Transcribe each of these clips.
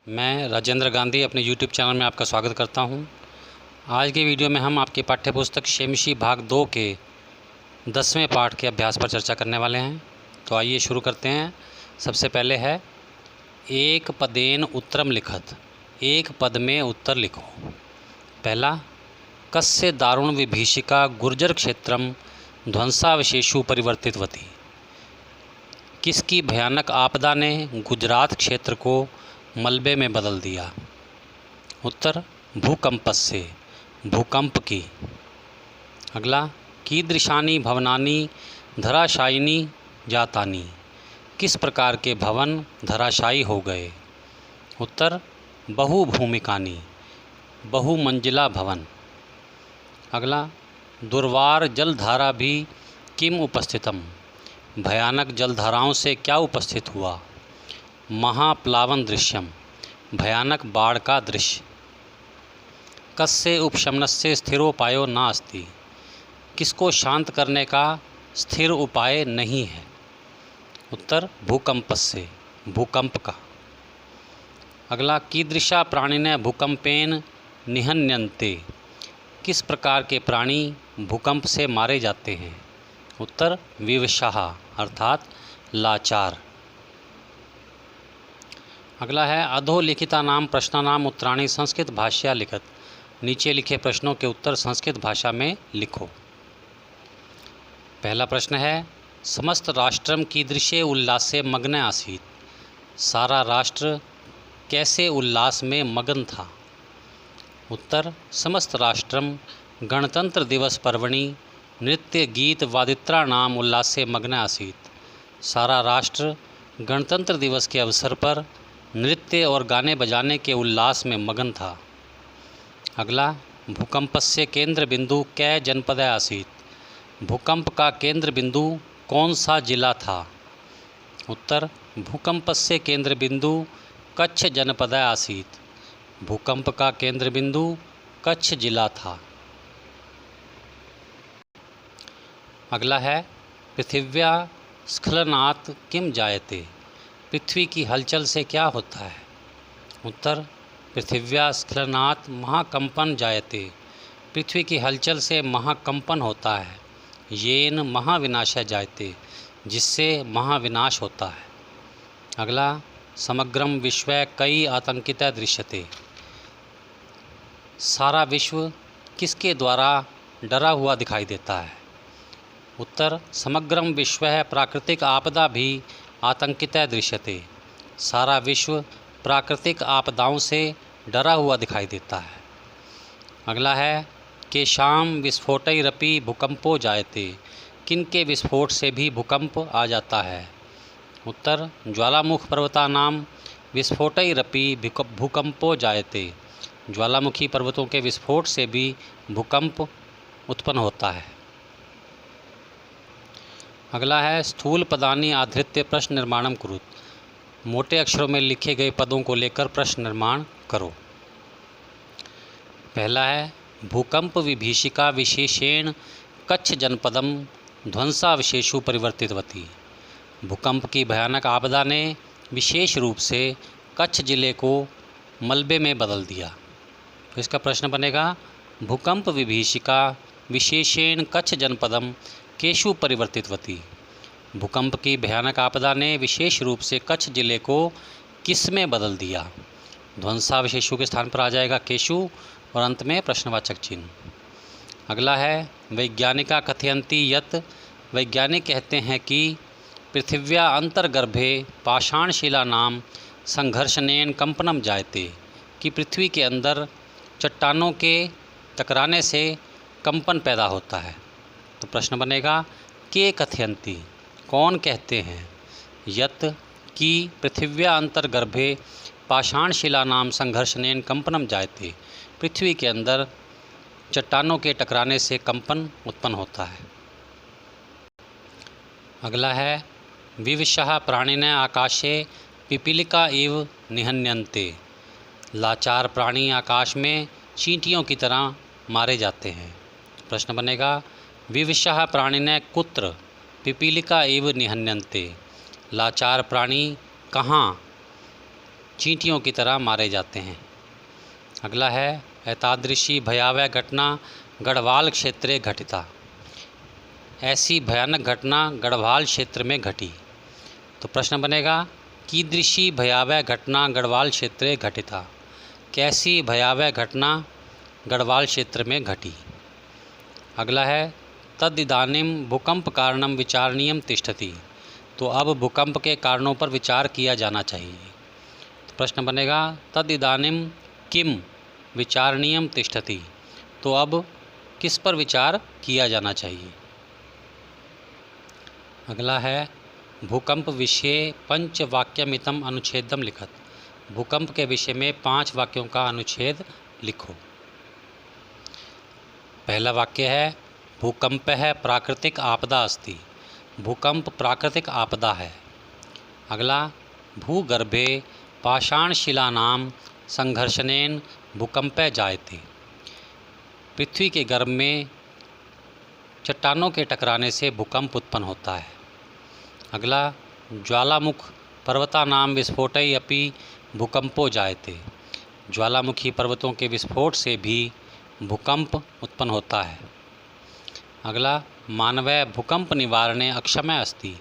मैं राजेंद्र गांधी अपने YouTube channel में आपका स्वागत करता हूं। आज के वीडियो में हम आपकी पाठ्यपुस्तक शेमशी भाग 2 के 10वें पाठ के अभ्यास पर चर्चा करने वाले हैं। तो आइए शुरू करते हैं। सबसे पहले है एक पदेन उत्तरम लिखत, एक पद में उत्तर लिखो। पहला, कस्य दारुण विभीषिका गुर्जर क्षेत्रम ध्वंसावशेषु परिवर्तितवती। किसकी भयानक आपदा ने गुजरात क्षेत्र को मलबे में बदल दिया। उत्तर, भूकंपस्य, भूकंप की। अगला, कीदृशानि भवनानि धराशायिनी जातानि। किस प्रकार के भवन धराशायी हो गए। उत्तर, बहुभूमिकानि, बहुमंजिला भवन। अगला, दुर्वार जलधारा भी किम उपस्थितम। भयानक जलधाराओं से क्या उपस्थित हुआ। महाप्लावन दृश्यम, भयानक बाढ़ का दृश्य। कस्य उपशमनस्य स्थिरोपायो नास्ति। किसको शांत करने का स्थिर उपाय नहीं है। उत्तर, भूकंपस्य, भूकंप का। अगला, कीदृशा प्राणिनः भूकंपेन निहन्यन्ते। किस प्रकार के प्राणी भूकंप से मारे जाते हैं। उत्तर, विवशाः अर्थात लाचार। अगला है अधोलिखितानां प्रश्नानां उत्तराणि संस्कृत भाषया लिखत। नीचे लिखे प्रश्नों के उत्तर संस्कृत भाषा में लिखो। पहला प्रश्न है, समस्त राष्ट्रम कीदृशे उल्लासे मग्न आसीत्। सारा राष्ट्र कैसे उल्लास में मगन था। उत्तर, समस्त राष्ट्रम गणतंत्र दिवस पर्वणि नृत्य गीत वादित्राणाम उल्लासे मग्न आसीत्। सारा राष्ट्र गणतंत्र दिवस के अवसर पर नृत्य और गाने बजाने के उल्लास में मगन था। अगला, भूकंपस्य केंद्र बिंदु कै जनपद आसीत्। भूकंप का केंद्र बिंदु कौन सा जिला था। उत्तर, भूकंपस्य केंद्र बिंदु कच्छ जनपद आसीत्। भूकंप का केंद्र बिंदु कच्छ जिला था। अगला है, पृथिव्या स्खलनात् किम जायते। पृथ्वी की हलचल से क्या होता है। उत्तर, पृथिव्या स्खलनात् महाकंपन जायते। पृथ्वी की हलचल से महाकंपन होता है। येन महाविनाश जायते, जिससे महाविनाश होता है। अगला, समग्रम विश्व कई आतंकित दृश्यते। सारा विश्व किसके द्वारा डरा हुआ दिखाई देता है। उत्तर, समग्रम विश्व प्राकृतिक आपदा भी आतंकित दृश्यते। सारा विश्व प्राकृतिक आपदाओं से डरा हुआ दिखाई देता है। अगला है, केशाम विस्फोटैरपि भूकंपो जायते। किनके विस्फोट से भी भूकंप आ जाता है। उत्तर, ज्वालामुख पर्वतानाम विस्फोटैरपि भूकंपो जायते। ज्वालामुखी पर्वतों के विस्फोट से भी भूकंप उत्पन्न होता है। अगला है, स्थूल पदानि आधृत्य प्रश्न निर्माणम कुरुत। मोटे अक्षरों में लिखे गए पदों को लेकर प्रश्न निर्माण करो। पहला है, भूकंप विभीषिका विशेषेण कच्छ जनपदम ध्वंसावशेषु परिवर्तितवती। भूकंप की भयानक आपदा ने विशेष रूप से कच्छ जिले को मलबे में बदल दिया। तो इसका प्रश्न बनेगा, भूकंप विभीषिका विशेषेण कच्छ जनपदम केशु परिवर्तितवती। भूकंप की भयानक आपदा ने विशेष रूप से कच्छ जिले को किस में बदल दिया। ध्वंसावशेषु के स्थान पर आ जाएगा केशु और अंत में प्रश्नवाचक चिन्ह। अगला है, वैज्ञानिका कथयन्ति यत्। वैज्ञानिक कहते हैं कि पृथिव्या अंतर्गर्भे पाषाणशिला नाम संघर्षणेन कंपनम जायते। कि पृथ्वी के अंदर चट्टानों के टकराने से कंपन पैदा होता है। तो प्रश्न बनेगा, के कथयन्ति, कौन कहते हैं। यत्, कि पृथिव्या अंतर्गर्भे पाषाणशिला नाम संघर्षणेन कंपनम जायते। पृथ्वी के अंदर चट्टानों के टकराने से कंपन उत्पन्न होता है। अगला है, विवशः प्राणिनः आकाशे पिपीलिका इव निहन्यन्ते। लाचार प्राणी आकाश में चींटियों की तरह मारे जाते हैं। प्रश्न बनेगा, विवशः प्राणिनः कुत्र पिपीलिका इव निहन्यन्ते। लाचार प्राणी कहाँ चींटियों की तरह मारे जाते हैं। अगला है एतादृशी भयावह घटना गढ़वाल क्षेत्रे घटिता। ऐसी भयानक घटना गढ़वाल क्षेत्र में घटी। तो प्रश्न बनेगा कीदृशी भयावह घटना गढ़वाल क्षेत्रे घटिता। कैसी भयावह घटना गढ़वाल क्षेत्र में घटी। अगला है तदिदानीं भूकंप कारणम विचारणीयम तिष्ठति। तो अब भूकंप के कारणों पर विचार किया जाना चाहिए। तो प्रश्न बनेगा तदिदानीं किम विचारणीयम तिष्ठति। तो अब किस पर विचार किया जाना चाहिए। अगला है भूकंप विषये पंचवाक्यमितम अनुच्छेदम लिखत। भूकंप के विषय में 5 वाक्यों का अनुच्छेद लिखो। पहला वाक्य है भूकंप है प्राकृतिक आपदा अस्ति। भूकंप प्राकृतिक आपदा है। अगला भूगर्भे पाषाणशिलानां संघर्षणेन भूकंपे जायते। पृथ्वी के गर्भ में चट्टानों के टकराने से भूकंप उत्पन्न होता है। अगला ज्वालामुख पर्वतानां विस्फोटै अपि भूकंपो जायते। ज्वालामुखी पर्वतों के विस्फोट से भी भूकंप उत्पन्न होता है। अगला मानवः भूकंप निवारणे अक्षमः अस्ति।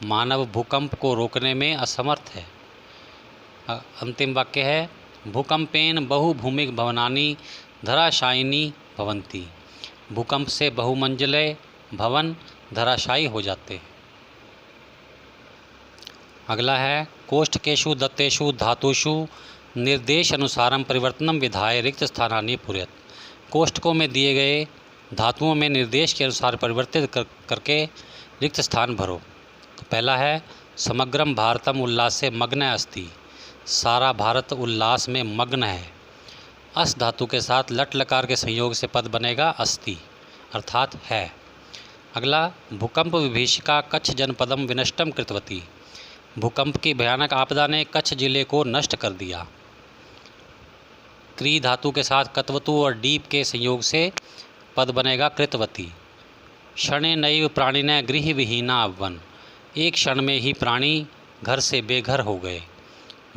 मानव भूकंप को रोकने में असमर्थ है। अंतिम वाक्य है भूकंपेन बहुभूमिक भवनानि धराशायिनी भवन्ति। भूकंप से बहुमंजिले भवन धराशायी हो जाते हैं। अगला है कोष्ठकेषु दत्तेषु धातुषु निर्देश अनुसारम परिवर्तनम विधाय रिक्त स्थानानि पूरयत। कोष्ठकों में दिए गए धातुओं में निर्देश के अनुसार परिवर्तित करके रिक्त स्थान भरो। तो पहला है समग्रम भारतम उल्लासे मग्न अस्ति। सारा भारत उल्लास में मग्न है। अस धातु के साथ लट लकार के संयोग से पद बनेगा अस्ति अर्थात है। अगला भूकंप विभीषिका कच्छ जनपदम विनष्टम कृतवती। भूकंप की भयानक आपदा ने कच्छ जिले को नष्ट कर दिया। क्री धातु के साथ कतवतु और डीप के संयोग से पद बनेगा कृतवती। क्षणे नैव प्राणिनः गृह विहीना अभवन। एक क्षण में ही प्राणी घर से बेघर हो गए।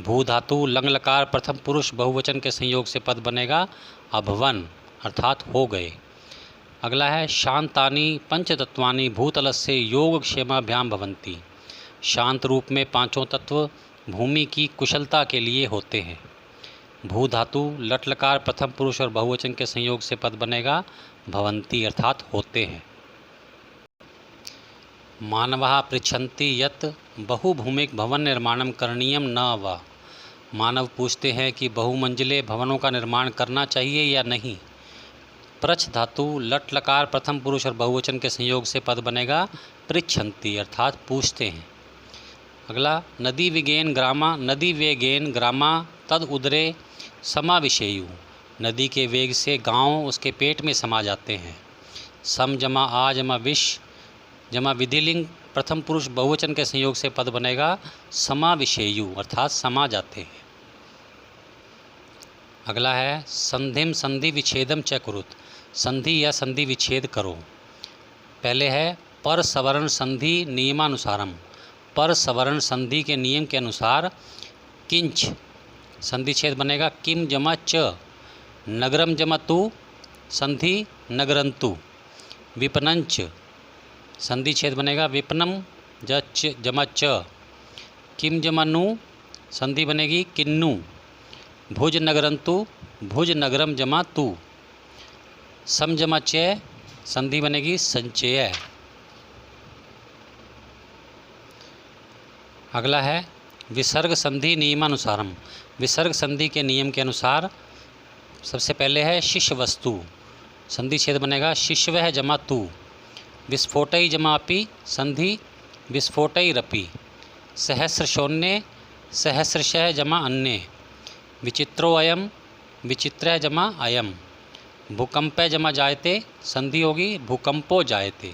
भू धातु लंग लकार प्रथम पुरुष बहुवचन के संयोग से पद बनेगा अभवन अर्थात हो गए। अगला है शांतानि पंचतत्वानि भूतलस्य योगक्षेमाभ्याम भवन्ति। शांत रूप में 5 तत्व भूमि की कुशलता के लिए होते हैं। भू धातु लट लकार प्रथम पुरुष और बहुवचन के संयोग से पद बनेगा भवन्ति अर्थात होते हैं। मानवः पृच्छन्ति यत् बहुभूमिक भवन निर्माणम करणीयम न वा। मानव पूछते हैं कि बहुमंजिले भवनों का निर्माण करना चाहिए या नहीं। प्रच्छ धातु लट लकार प्रथम पुरुष और बहुवचन के संयोग से पद बनेगा पृच्छन्ति अर्थात पूछते हैं। अगला नदी विगेन ग्रामा नदी वेगेन ग्रामा तद उदरे समाविशेयु। नदी के वेग से गांव उसके पेट में समा जाते हैं। सम जमा आ जमा विश जमा विधिलिंग प्रथम पुरुष बहुवचन के संयोग से पद बनेगा समाविशेयु अर्थात समा जाते हैं। अगला है संधिम संधि विच्छेदम च कुरुत। संधि या संधि विच्छेद करो। पहले है पर सवर्ण संधि नियमानुसारम। पर सवर्ण संधि के नियम के अनुसार किंच संधि छेद बनेगा किम जमा च। नगरम जमा तु संधि नगरंतु। विपणंच संधि छेद बनेगा विपणम जमा च। किम जमा नु संधि बनेगी किन्नु। भुज नगरंतु भुज नगरम जमा तु। सम जमा चय संधि बनेगी संचय। अगला है विसर्ग संधि नियमानुसारम। विसर्ग संधि के नियम के अनुसार सबसे पहले है शिष्य वस्तु। संधि छेद बनेगा शिष्यवह जमा तू। विस्फोटई जमा अपि संधि विस्फोटई रपि। सहस्र शून्य सहस्रशः जमा अन्य। विचित्रो अयम विचित्र जमा अयम। भूकंप जमा जायते संधि होगी भूकंपो जायते।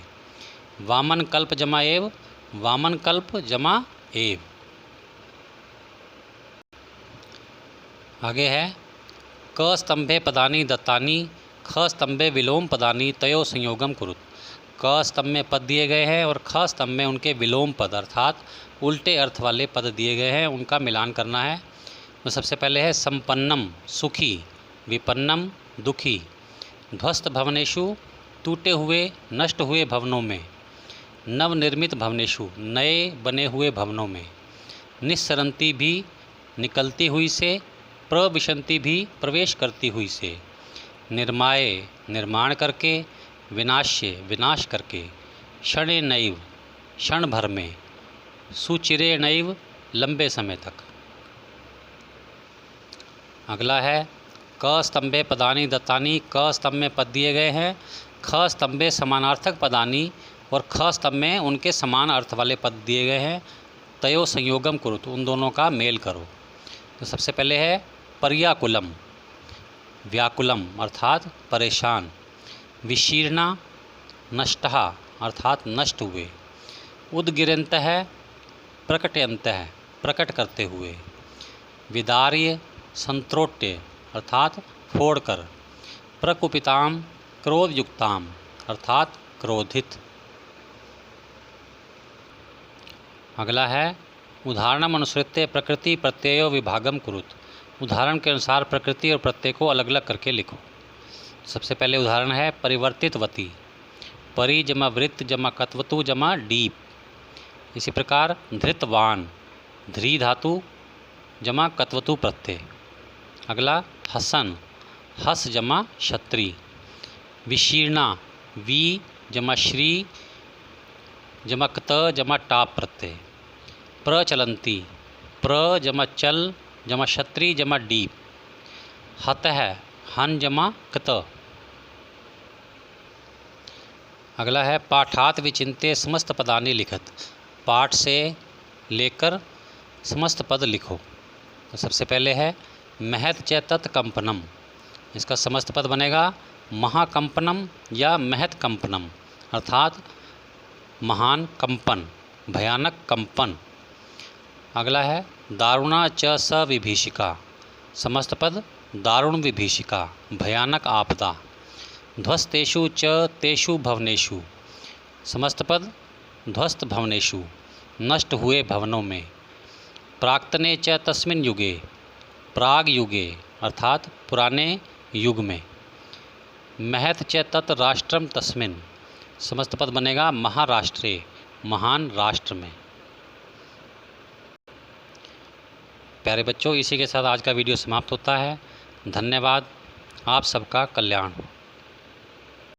वामन कल्प जमा एव वामन कल्प जमा एव। आगे है क स्तंभे पदानि दत्तानि ख स्तंभे विलोम पदानि तयो संयोगम कुरुत। क स्तंभ में पद दिए गए हैं और ख स्तंभ में उनके विलोम पद अर्थात उल्टे अर्थ वाले पद दिए गए हैं, उनका मिलान करना है। तो सबसे पहले है संपन्नम सुखी, विपन्नम दुखी, ध्वस्त भवनेषु टूटे हुए नष्ट हुए भवनों में, नवनिर्मित भवनेषु नए बने हुए भवनों में, निस्सरंती भी निकलती हुई से, प्रविशंति भी प्रवेश करती हुई से, निर्माय निर्माण करके, विनाश्य विनाश करके, क्षणे नैव क्षण भर में, सुचिरे नैव लंबे समय तक। अगला है क स्तंभे पदानी दत्तानी, क स्तंभ में पद दिए गए हैं, ख स्तंभे समानार्थक पदानी और ख स्तंभ में उनके समान अर्थ वाले पद दिए गए हैं। तयो संयोगम करो, तो उन दोनों का मेल करो। तो सबसे पहले है पर्याकुलम, व्याकुलम अर्थात परेशान, विशीर्णा नष्टहा अर्थात नष्ट हुए, उद्गिरन्तः प्रकटयन्तः प्रकट करते हुए, विदार्य संत्रोट्य अर्थात फोड़कर, प्रकुपिताम क्रोधयुक्ताम अर्थात क्रोधित। अगला है उदाहरणम अनुसृत्य प्रकृति प्रत्ययो विभागम कुरुत, उदाहरण के अनुसार प्रकृति और प्रत्यय को अलग अलग करके लिखो। सबसे पहले उदाहरण है परिवर्तितवती, परि जमा वृत्त जमा कत्वतु जमा डीप। इसी प्रकार धृतवान, ध्री धातु जमा कत्वतु प्रत्यय। अगला हसन, हस जमा क्षत्री। विशीर्णा, वी जमा श्री जमा क्त जमा टाप प्रत्यय। प्रचलंती, प्र जमा चल जमा क्षत्री जमा डीप। हतः, हन जमा क्त। अगला है पाठात विचिन्त्य समस्त पदानि लिखत, पाठ से लेकर समस्त पद लिखो। तो सबसे पहले है महत च तत्कंपनम, इसका समस्त पद बनेगा महाकंपनम या महत कंपनम अर्थात महान कंपन, भयानक कंपन। अगला है दारुणा च स विभीषिका, समस्त पद दारुण विभीषिका, भयानक आपदा। ध्वस्तेषु च तेषु भवनेषु, समस्त पद ध्वस्त भवनेषु, नष्ट हुए भवनों में। प्राक्तने च तस्मिन् युगे, प्राग युगे अर्थात पुराने युग में। महत च तत् राष्ट्रम तस्मिन्, समस्त पद बनेगा महाराष्ट्रे, महान राष्ट्र में। प्यारे बच्चों, इसी के साथ आज का वीडियो समाप्त होता है। धन्यवाद। आप सबका कल्याण हो।